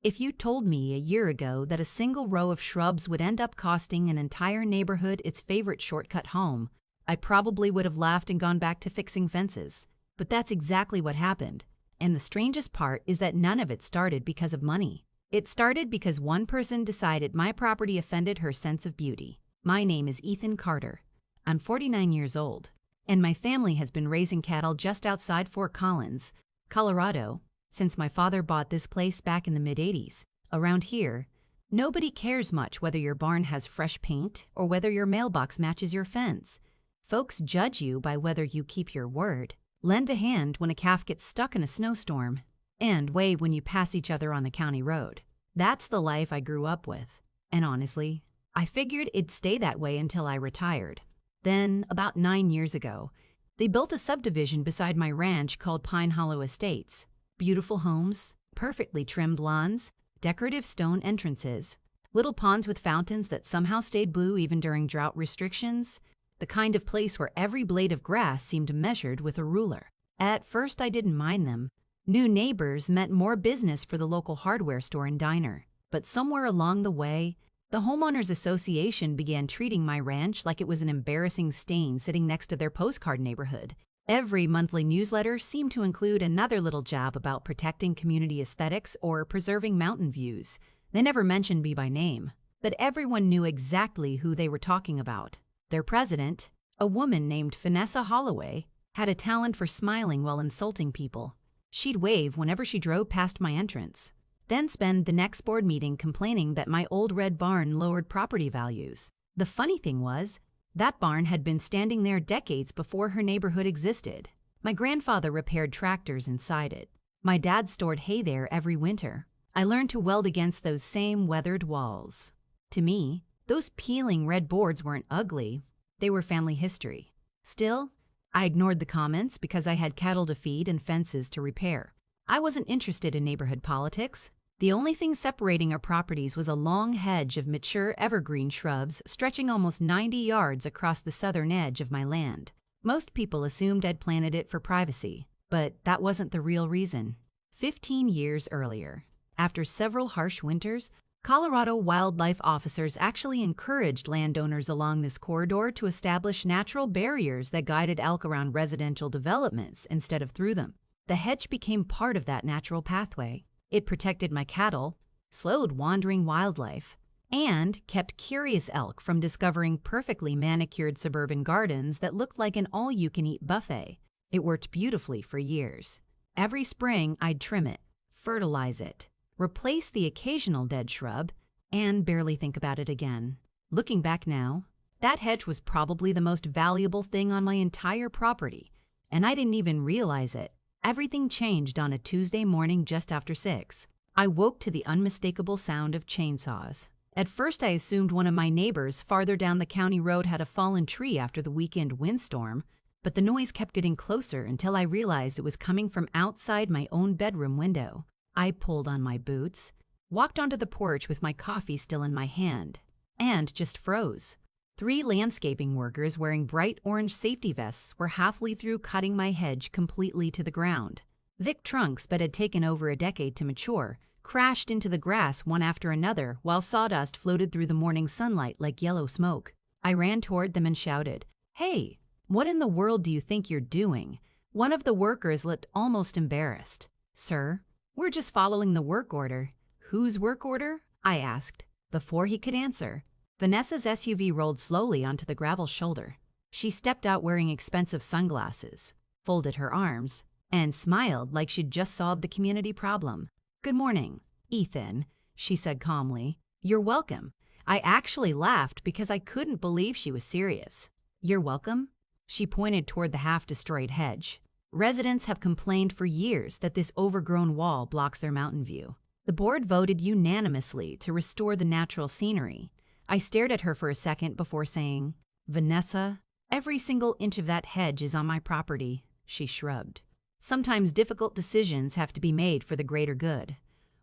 If you told me a year ago that a single row of shrubs would end up costing an entire neighborhood its favorite shortcut home, I probably would have laughed and gone back to fixing fences. But that's exactly what happened. And the strangest part is that none of it started because of money. It started because one person decided my property offended her sense of beauty. My name is Ethan Carter. I'm 49 years old, and my family has been raising cattle just outside Fort Collins, Colorado, since my father bought this place back in the mid-'80s. Around here, nobody cares much whether your barn has fresh paint or whether your mailbox matches your fence. Folks judge you by whether you keep your word, lend a hand when a calf gets stuck in a snowstorm, and wave when you pass each other on the county road. That's the life I grew up with, and honestly, I figured it'd stay that way until I retired. Then, about 9 years ago, they built a subdivision beside my ranch called Pine Hollow Estates. Beautiful homes, perfectly trimmed lawns, decorative stone entrances, little ponds with fountains that somehow stayed blue even during drought restrictions, the kind of place where every blade of grass seemed measured with a ruler. At first, I didn't mind them. New neighbors meant more business for the local hardware store and diner. But somewhere along the way, the Homeowners Association began treating my ranch like it was an embarrassing stain sitting next to their postcard neighborhood. Every monthly newsletter seemed to include another little jab about protecting community aesthetics or preserving mountain views. They never mentioned me by name, but everyone knew exactly who they were talking about. Their president, a woman named Vanessa Holloway, had a talent for smiling while insulting people. She'd wave whenever she drove past my entrance, then spend the next board meeting complaining that my old red barn lowered property values. The funny thing was, that barn had been standing there decades before her neighborhood existed. My grandfather repaired tractors inside it. My dad stored hay there every winter. I learned to weld against those same weathered walls. To me, those peeling red boards weren't ugly. They were family history. Still, I ignored the comments because I had cattle to feed and fences to repair. I wasn't interested in neighborhood politics. The only thing separating our properties was a long hedge of mature evergreen shrubs stretching almost 90 yards across the southern edge of my land. Most people assumed I'd planted it for privacy, but that wasn't the real reason. 15 years earlier, after several harsh winters, Colorado wildlife officers actually encouraged landowners along this corridor to establish natural barriers that guided elk around residential developments instead of through them. The hedge became part of that natural pathway. It protected my cattle, slowed wandering wildlife, and kept curious elk from discovering perfectly manicured suburban gardens that looked like an all-you-can-eat buffet. It worked beautifully for years. Every spring, I'd trim it, fertilize it, replace the occasional dead shrub, and barely think about it again. Looking back now, that hedge was probably the most valuable thing on my entire property, and I didn't even realize it. Everything changed on a Tuesday morning just after 6. I woke to the unmistakable sound of chainsaws. At first, I assumed one of my neighbors farther down the county road had a fallen tree after the weekend windstorm, but the noise kept getting closer until I realized it was coming from outside my own bedroom window. I pulled on my boots, walked onto the porch with my coffee still in my hand, and just froze. 3 landscaping workers wearing bright orange safety vests were halfway through cutting my hedge completely to the ground. Thick trunks that had taken over a decade to mature crashed into the grass one after another while sawdust floated through the morning sunlight like yellow smoke. I ran toward them and shouted, "Hey, what in the world do you think you're doing?" One of the workers looked almost embarrassed. "Sir, we're just following the work order." "Whose work order?" I asked. Before he could answer, Vanessa's SUV rolled slowly onto the gravel shoulder. She stepped out wearing expensive sunglasses, folded her arms, and smiled like she'd just solved the community problem. "Good morning, Ethan," she said calmly. "You're welcome." I actually laughed because I couldn't believe she was serious. "You're welcome?" She pointed toward the half-destroyed hedge. Residents have complained for years that this overgrown wall blocks their mountain view. The board voted unanimously to restore the natural scenery. I stared at her for a second before saying, "Vanessa, every single inch of that hedge is on my property." She shrugged. "Sometimes difficult decisions have to be made for the greater good."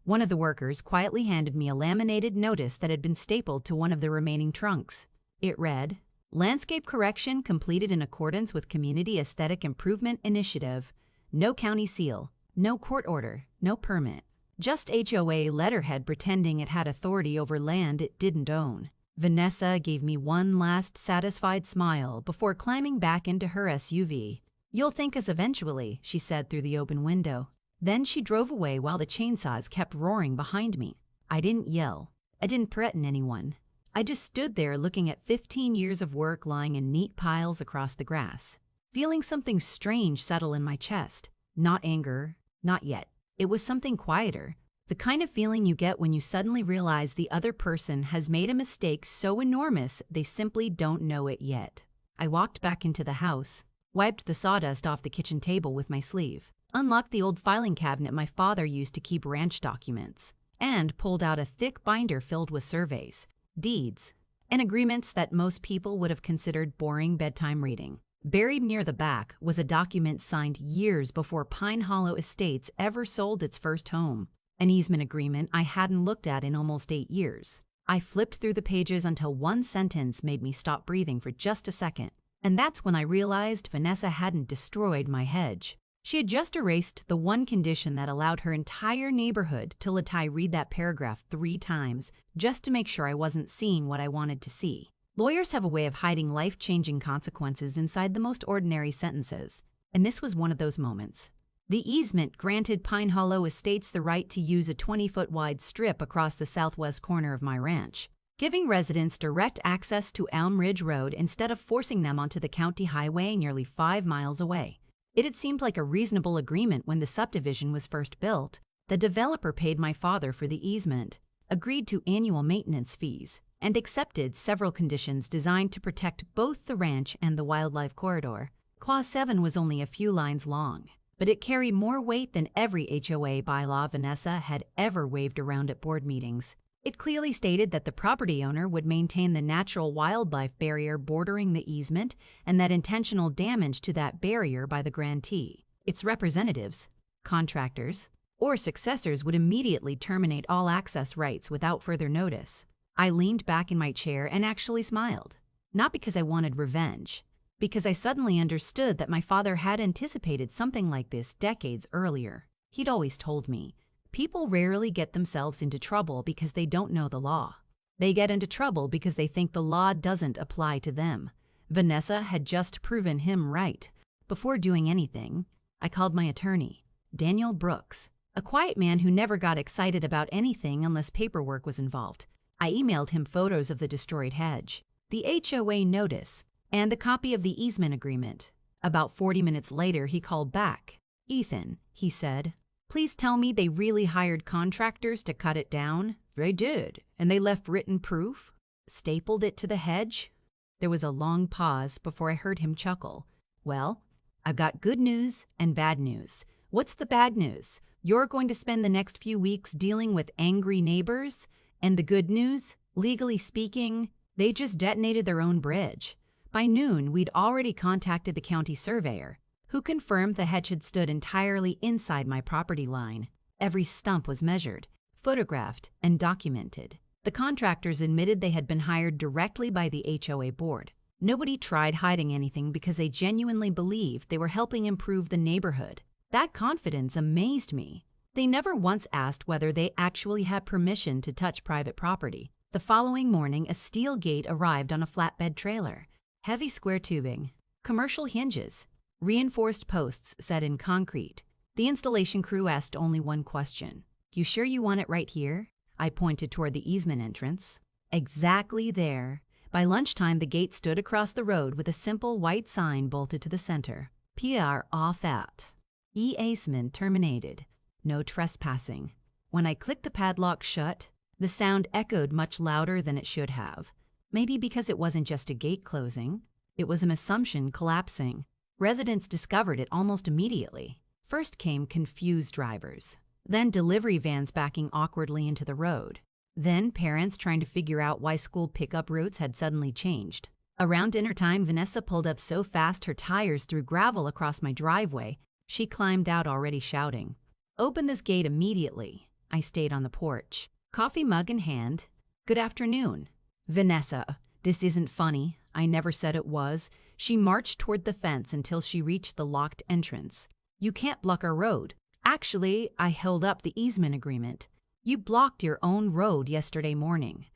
One of the workers quietly handed me a laminated notice that had been stapled to one of the remaining trunks. It read, "Landscape correction completed in accordance with Community Aesthetic Improvement Initiative. No county seal, no court order, no permit. Just HOA letterhead pretending it had authority over land it didn't own. Vanessa gave me one last satisfied smile before climbing back into her SUV. "You'll thank us eventually," she said through the open window. Then she drove away while the chainsaws kept roaring behind me. I didn't yell. I didn't threaten anyone. I just stood there looking at 15 years of work lying in neat piles across the grass, feeling something strange settle in my chest. Not anger, not yet. It was something quieter. The kind of feeling you get when you suddenly realize the other person has made a mistake so enormous they simply don't know it yet. I walked back into the house, wiped the sawdust off the kitchen table with my sleeve, unlocked the old filing cabinet my father used to keep ranch documents, and pulled out a thick binder filled with surveys, deeds, and agreements that most people would have considered boring bedtime reading. Buried near the back was a document signed years before Pine Hollow Estates ever sold its first home, an easement agreement I hadn't looked at in almost 8 years. I flipped through the pages until one sentence made me stop breathing for just a second, and that's when I realized Vanessa hadn't destroyed my hedge. She had just erased the one condition that allowed her entire neighborhood to let I read that paragraph 3 times just to make sure I wasn't seeing what I wanted to see. Lawyers have a way of hiding life-changing consequences inside the most ordinary sentences, and this was one of those moments. The easement granted Pine Hollow Estates the right to use a 20-foot wide strip across the southwest corner of my ranch, giving residents direct access to Elm Ridge Road instead of forcing them onto the county highway nearly 5 miles away. It had seemed like a reasonable agreement when the subdivision was first built. The developer paid my father for the easement, agreed to annual maintenance fees, and accepted several conditions designed to protect both the ranch and the wildlife corridor. Clause 7 was only a few lines long, but it carried more weight than every HOA bylaw Vanessa had ever waved around at board meetings. It clearly stated that the property owner would maintain the natural wildlife barrier bordering the easement and that intentional damage to that barrier by the grantee, its representatives, contractors, or successors would immediately terminate all access rights without further notice. I leaned back in my chair and actually smiled, not because I wanted revenge, because I suddenly understood that my father had anticipated something like this decades earlier. He'd always told me, people rarely get themselves into trouble because they don't know the law. They get into trouble because they think the law doesn't apply to them. Vanessa had just proven him right. Before doing anything, I called my attorney, Daniel Brooks, a quiet man who never got excited about anything unless paperwork was involved. I emailed him photos of the destroyed hedge, the HOA notice, and a copy of the easement agreement. About 40 minutes later, he called back. "Ethan," he said, "please tell me they really hired contractors to cut it down?" "They did. And they left written proof?" "Stapled it to the hedge?" There was a long pause before I heard him chuckle. "Well, I've got good news and bad news. What's the bad news? You're going to spend the next few weeks dealing with angry neighbors. And the good news, legally speaking, they just detonated their own bridge. By noon, we'd already contacted the county surveyor, who confirmed the hedge had stood entirely inside my property line. Every stump was measured, photographed, and documented. The contractors admitted they had been hired directly by the HOA board. Nobody tried hiding anything because they genuinely believed they were helping improve the neighborhood. That confidence amazed me. They never once asked whether they actually had permission to touch private property. The following morning, a steel gate arrived on a flatbed trailer. Heavy square tubing, commercial hinges, reinforced posts set in concrete. The installation crew asked only one question. "You sure you want it right here?" I pointed toward the easement entrance. "Exactly there." By lunchtime, the gate stood across the road with a simple white sign bolted to the center. "PR off at. Easement terminated. No trespassing." When I clicked the padlock shut, the sound echoed much louder than it should have. Maybe because it wasn't just a gate closing, it was an assumption collapsing. Residents discovered it almost immediately. First came confused drivers, then delivery vans backing awkwardly into the road, then parents trying to figure out why school pickup routes had suddenly changed. Around dinner time, Vanessa pulled up so fast her tires threw gravel across my driveway, she climbed out already shouting. "Open this gate immediately." I stayed on the porch, coffee mug in hand. "Good afternoon." "Vanessa, this isn't funny. I never said it was." She marched toward the fence until she reached the locked entrance. "You can't block our road. Actually, I held up the easement agreement. You blocked your own road yesterday morning.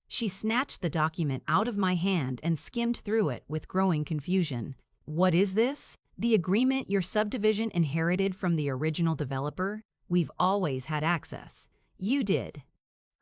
She snatched the document out of my hand and skimmed through it with growing confusion. What is this? The agreement your subdivision inherited from the original developer? We've always had access. You did.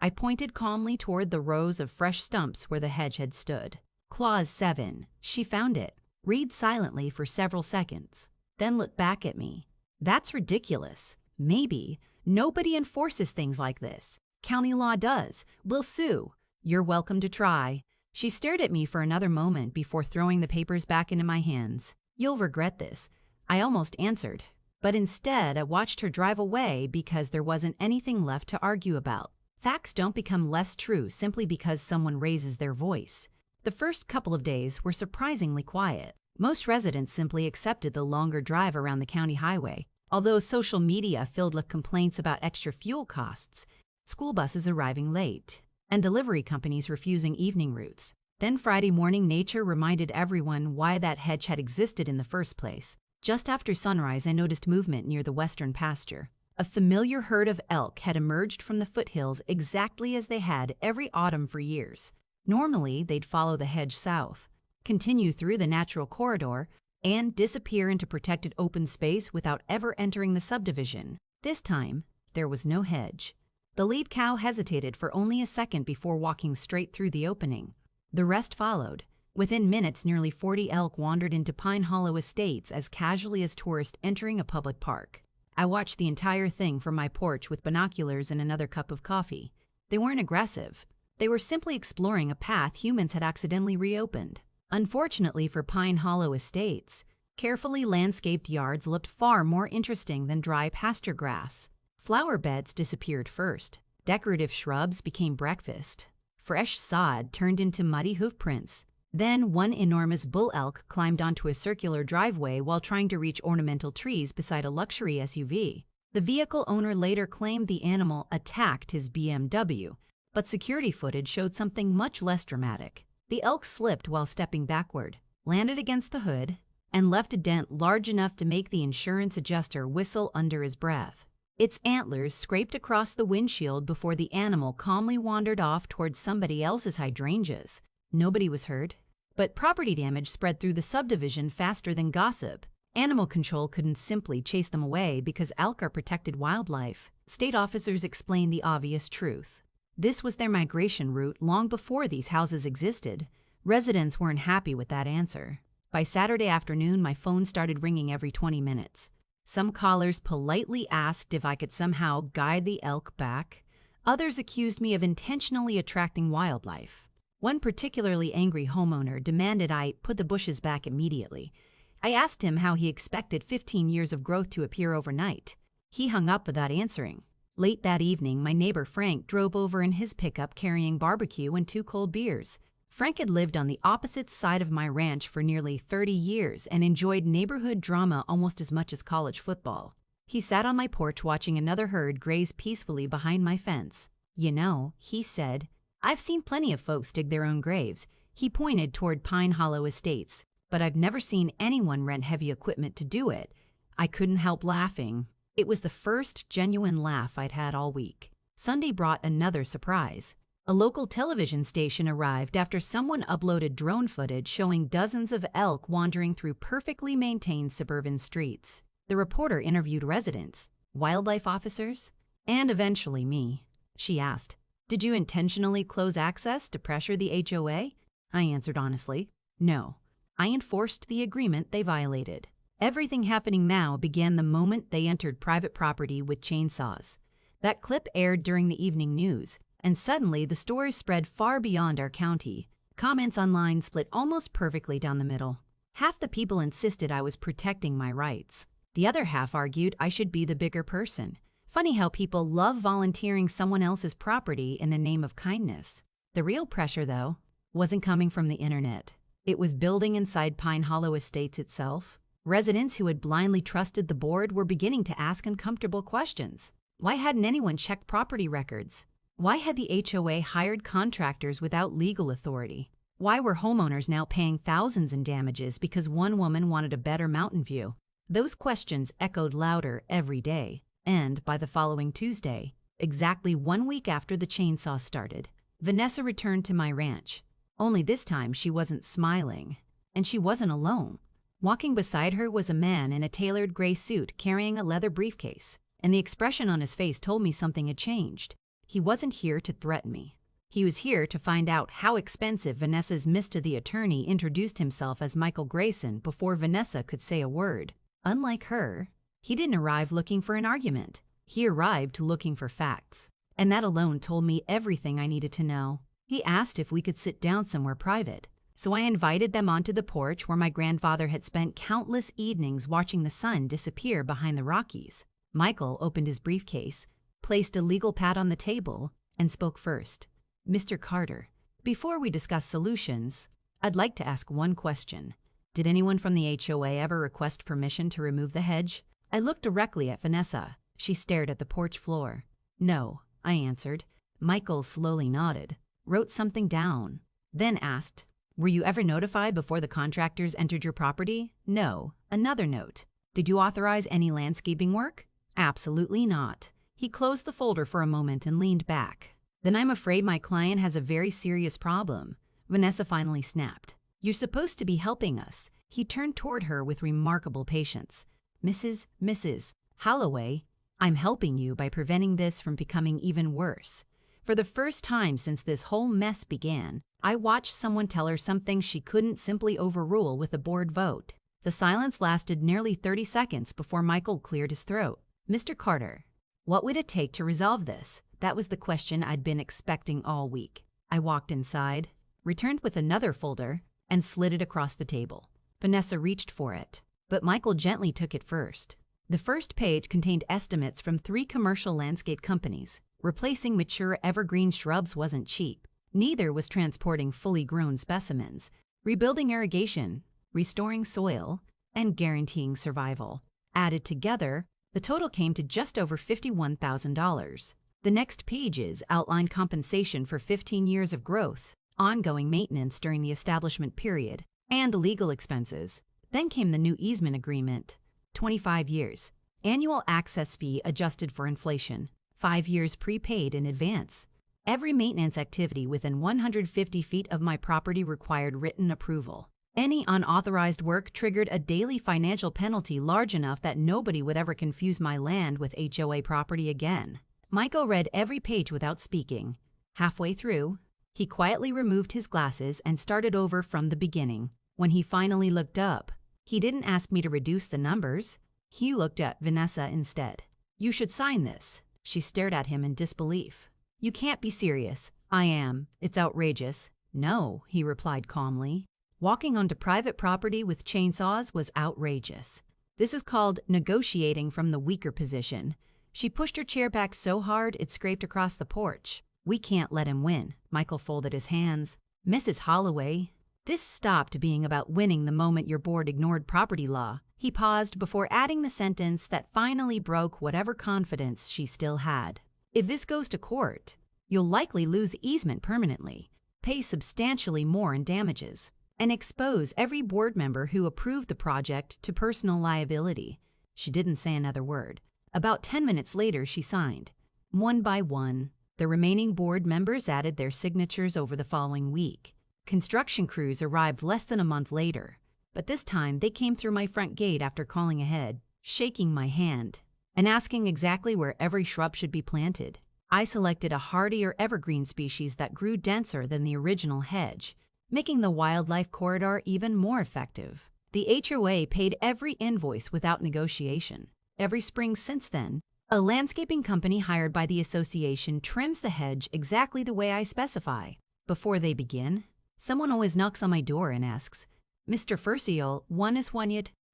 I pointed calmly toward the rows of fresh stumps where the hedge had stood. Clause 7. She found it. Read silently for several seconds, then looked back at me. That's ridiculous. Maybe. Nobody enforces things like this. County law does. We'll sue. You're welcome to try. She stared at me for another moment before throwing the papers back into my hands. You'll regret this. I almost answered, but instead I watched her drive away because there wasn't anything left to argue about. Facts don't become less true simply because someone raises their voice. The first couple of days were surprisingly quiet. Most residents simply accepted the longer drive around the county highway, although social media filled with complaints about extra fuel costs, school buses arriving late, and delivery companies refusing evening routes. Then Friday morning, nature reminded everyone why that hedge had existed in the first place. Just after sunrise, I noticed movement near the western pasture. A familiar herd of elk had emerged from the foothills exactly as they had every autumn for years. Normally, they'd follow the hedge south, continue through the natural corridor, and disappear into protected open space without ever entering the subdivision. This time, there was no hedge. The lead cow hesitated for only a second before walking straight through the opening. The rest followed. Within minutes, nearly 40 elk wandered into Pine Hollow Estates as casually as tourists entering a public park. I watched the entire thing from my porch with binoculars and another cup of coffee. They weren't aggressive. They were simply exploring a path humans had accidentally reopened. Unfortunately for Pine Hollow Estates, carefully landscaped yards looked far more interesting than dry pasture grass. Flower beds disappeared first. Decorative shrubs became breakfast. Fresh sod turned into muddy hoofprints. Then one enormous bull elk climbed onto a circular driveway while trying to reach ornamental trees beside a luxury SUV. The vehicle owner later claimed the animal attacked his BMW, but security footage showed something much less dramatic. The elk slipped while stepping backward, landed against the hood, and left a dent large enough to make the insurance adjuster whistle under his breath. Its antlers scraped across the windshield before the animal calmly wandered off towards somebody else's hydrangeas. Nobody was hurt, but property damage spread through the subdivision faster than gossip. Animal control couldn't simply chase them away because elk are protected wildlife. State officers explained the obvious truth. This was their migration route long before these houses existed. Residents weren't happy with that answer. By Saturday afternoon, my phone started ringing every 20 minutes. Some callers politely asked if I could somehow guide the elk back. Others accused me of intentionally attracting wildlife. One particularly angry homeowner demanded I put the bushes back immediately. I asked him how he expected 15 years of growth to appear overnight. He hung up without answering. Late that evening, my neighbor Frank drove over in his pickup carrying barbecue and 2 cold beers. Frank had lived on the opposite side of my ranch for nearly 30 years and enjoyed neighborhood drama almost as much as college football. He sat on my porch watching another herd graze peacefully behind my fence. You know, he said, I've seen plenty of folks dig their own graves. He pointed toward Pine Hollow Estates, but I've never seen anyone rent heavy equipment to do it. I couldn't help laughing. It was the first genuine laugh I'd had all week. Sunday brought another surprise. A local television station arrived after someone uploaded drone footage showing dozens of elk wandering through perfectly maintained suburban streets. The reporter interviewed residents, wildlife officers, and eventually me. She asked, "Did you intentionally close access to pressure the HOA?" I answered honestly, "No. I enforced the agreement they violated." Everything happening now began the moment they entered private property with chainsaws. That clip aired during the evening news, and suddenly the story spread far beyond our county. Comments online split almost perfectly down the middle. Half the people insisted I was protecting my rights. The other half argued I should be the bigger person. Funny how people love volunteering someone else's property in the name of kindness. The real pressure, though, wasn't coming from the internet. It was building inside Pine Hollow Estates itself. Residents who had blindly trusted the board were beginning to ask uncomfortable questions. Why hadn't anyone checked property records? Why had the HOA hired contractors without legal authority? Why were homeowners now paying thousands in damages because one woman wanted a better mountain view? Those questions echoed louder every day. And by the following Tuesday, exactly 1 week after the chainsaw started, Vanessa returned to my ranch. Only this time she wasn't smiling. And she wasn't alone. Walking beside her was a man in a tailored gray suit carrying a leather briefcase, and the expression on his face told me something had changed. He wasn't here to threaten me. He was here to find out how expensive Vanessa's Mr. the attorney introduced himself as Michael Grayson before Vanessa could say a word. Unlike her, he didn't arrive looking for an argument. He arrived looking for facts. And that alone told me everything I needed to know. He asked if we could sit down somewhere private. So I invited them onto the porch where my grandfather had spent countless evenings watching the sun disappear behind the Rockies. Michael opened his briefcase, placed a legal pad on the table, and spoke first. Mr. Carter, before we discuss solutions, I'd like to ask one question. Did anyone from the HOA ever request permission to remove the hedge? I looked directly at Vanessa. She stared at the porch floor. No, I answered. Michael slowly nodded, wrote something down, then asked, were you ever notified before the contractors entered your property? No. Another note. Did you authorize any landscaping work? Absolutely not. He closed the folder for a moment and leaned back. Then I'm afraid my client has a very serious problem. Vanessa finally snapped. You're supposed to be helping us. He turned toward her with remarkable patience. Mrs. Holloway, I'm helping you by preventing this from becoming even worse. For the first time since this whole mess began, I watched someone tell her something she couldn't simply overrule with a board vote. The silence lasted nearly 30 seconds before Michael cleared his throat. Mr. Carter, what would it take to resolve this? That was the question I'd been expecting all week. I walked inside, returned with another folder, and slid it across the table. Vanessa reached for it, but Michael gently took it first. The first page contained estimates from 3 commercial landscape companies. Replacing mature evergreen shrubs wasn't cheap. Neither was transporting fully grown specimens, rebuilding irrigation, restoring soil, and guaranteeing survival. Added together, the total came to just over $51,000. The next pages outlined compensation for 15 years of growth, ongoing maintenance during the establishment period, and legal expenses. Then came the new easement agreement. 25 years. Annual access fee adjusted for inflation. 5 years prepaid in advance. Every maintenance activity within 150 feet of my property required written approval. Any unauthorized work triggered a daily financial penalty large enough that nobody would ever confuse my land with HOA property again. Michael read every page without speaking. Halfway through, he quietly removed his glasses and started over from the beginning. When he finally looked up, he didn't ask me to reduce the numbers. He looked at Vanessa instead. You should sign this. She stared at him in disbelief. You can't be serious. I am. It's outrageous. No, he replied calmly. Walking onto private property with chainsaws was outrageous. This is called negotiating from the weaker position. She pushed her chair back so hard it scraped across the porch. We can't let him win. Michael folded his hands. Mrs. Holloway, this stopped being about winning the moment your board ignored property law. He paused before adding the sentence that finally broke whatever confidence she still had. If this goes to court, you'll likely lose the easement permanently, pay substantially more in damages, and expose every board member who approved the project to personal liability. She didn't say another word. About 10 minutes later, she signed. One by one, the remaining board members added their signatures over the following week. Construction crews arrived less than a month later, but this time they came through my front gate after calling ahead, shaking my hand, and asking exactly where every shrub should be planted. I selected a hardier evergreen species that grew denser than the original hedge, making the wildlife corridor even more effective. The HOA paid every invoice without negotiation. Every spring since then, a landscaping company hired by the association trims the hedge exactly the way I specify. Before they begin, someone always knocks on my door and asks, Mr. Furciel,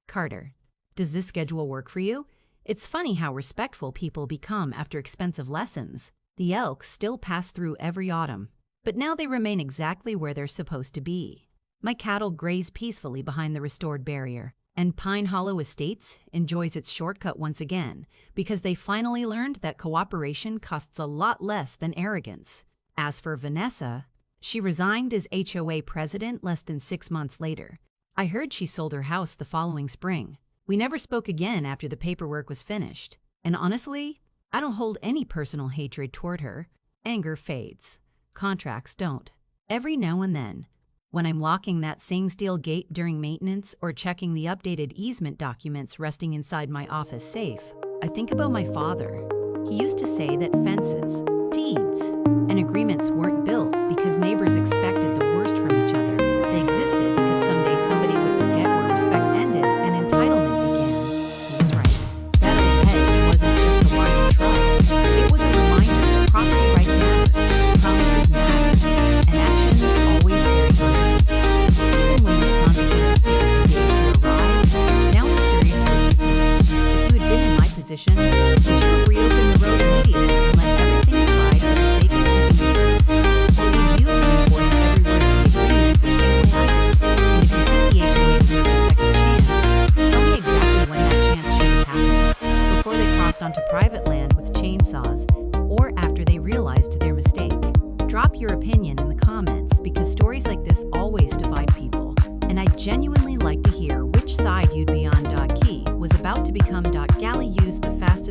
Carter, does this schedule work for you? It's funny how respectful people become after expensive lessons. The elks still pass through every autumn, but now they remain exactly where they're supposed to be. My cattle graze peacefully behind the restored barrier, and Pine Hollow Estates enjoys its shortcut once again because they finally learned that cooperation costs a lot less than arrogance. As for Vanessa, she resigned as HOA president less than 6 months later. I heard she sold her house the following spring. We never spoke again after the paperwork was finished, And honestly, I don't hold any personal hatred toward her. Anger fades. Contracts don't. Every now and then, when I'm locking that same steel gate during maintenance or checking the updated easement documents resting inside my office safe, I think about my father. He used to say that fences, deeds, and agreements weren't built because neighbors expected the worst from each other. They existed because someday somebody would forget where respect ended and entitlement began. He was right. That old hedge wasn't just a line of shrubs. It was a reminder that property rights matter, promises matter, and actions always carry consequences. Even when these consequences take days to arrive, now I'm curious what you think. If you had been in my position, would you have reopened the road immediately and let everything slide for the sake of convenience? Or would you enforce every word of the agreement the same way I did? And if you think the HOA deserves a second chance, tell me exactly when that chance change happened. Before they crossed onto private land with chainsaws, or after they realized their mistake. Drop your opinion in the comments because stories like this always divide people. And I'd genuinely like to hear which side you'd be on. Key was about to become. Galley used the fastest